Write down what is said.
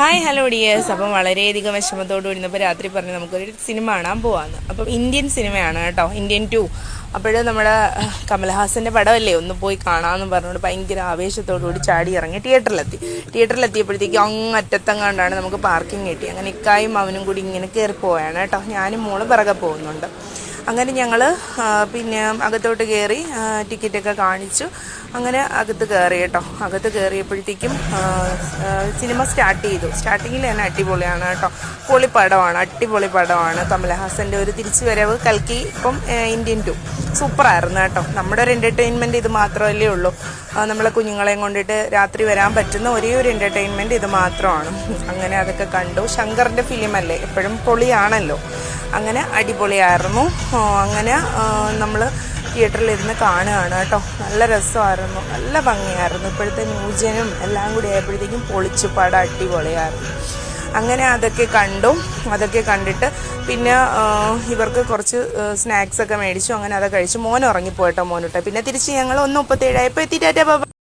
Hi hello dears. അപ്പം വളരെയധികം വിഷമത്തോട് കൂടിയപ്പോൾ രാത്രി പറഞ്ഞ് നമുക്കൊരു സിനിമ കാണാൻ പോവാന്ന്. അപ്പം ഇന്ത്യൻ സിനിമയാണ് കേട്ടോ, ഇന്ത്യൻ 2. അപ്പോഴും നമ്മുടെ കമൽഹാസൻ്റെ പടമല്ലേ, ഒന്ന് പോയി കാണാമെന്ന് പറഞ്ഞുകൊണ്ട് ഭയങ്കര ആവേശത്തോടു കൂടി ചാടി ഇറങ്ങി തിയേറ്ററിലെത്തിയപ്പോഴത്തേക്കും അങ്ങറ്റത്തെങ്ങാണ്ടാണ് നമുക്ക് പാർക്കിംഗ് കിട്ടി. അങ്ങനെ ഇക്കായും അവനും കൂടി ഇങ്ങനെ കയറി പോവുകയാണ് കേട്ടോ. ഞാനും മോളും പിറകെ പോകുന്നുണ്ട്. അങ്ങനെ ഞങ്ങൾ പിന്നെ അകത്തോട്ട് കയറി ടിക്കറ്റൊക്കെ കാണിച്ചു. അങ്ങനെ അകത്ത് കയറി കേട്ടോ. അകത്ത് കയറിയപ്പോഴത്തേക്കും സിനിമ സ്റ്റാർട്ട് ചെയ്തു. സ്റ്റാർട്ടിങ്ങിൽ തന്നെ അടിപൊളിയാണ് കേട്ടോ. അടിപൊളി പടമാണ്. കമൽഹാസൻ്റെ ഒരു തിരിച്ചുവരവ്. കൽക്കി ഇപ്പം ഇന്ത്യൻ 2 സൂപ്പറായിരുന്നു കേട്ടോ. നമ്മുടെ ഒരു എൻ്റർടൈൻമെൻറ്റ് ഇത് മാത്രമല്ലേ ഉള്ളൂ. നമ്മളെ കുഞ്ഞുങ്ങളെയും കൊണ്ടിട്ട് രാത്രി വരാൻ പറ്റുന്ന ഒരേ ഒരു എൻ്റർടൈൻമെൻറ്റ് ഇത് മാത്രമാണ്. അങ്ങനെ അതൊക്കെ കണ്ടു. ശങ്കറിൻ്റെ ഫിലിമല്ലേ, എപ്പോഴും പൊളിയാണല്ലോ. അങ്ങനെ അടിപൊളിയായിരുന്നു. അങ്ങനെ നമ്മൾ തിയേറ്ററിലിരുന്ന് കാണുകയാണ് കേട്ടോ. നല്ല രസമായിരുന്നു, നല്ല ഭംഗിയായിരുന്നു. ഇപ്പോഴത്തെ ന്യൂജനും എല്ലാം കൂടി ആയപ്പോഴത്തേക്കും പൊളിച്ചു. പടം അടിപൊളിയായിരുന്നു. അങ്ങനെ അതൊക്കെ കണ്ടിട്ട് പിന്നെ ഇവർക്ക് കുറച്ച് സ്നാക്സൊക്കെ മേടിച്ചു. അങ്ങനെ അതൊക്കെ കഴിച്ചു. മോൻ ഉറങ്ങിപ്പോയിട്ടോ. മോനിട്ട് പിന്നെ തിരിച്ച് ഞങ്ങൾ 1:37 എത്തിയിട്ടാ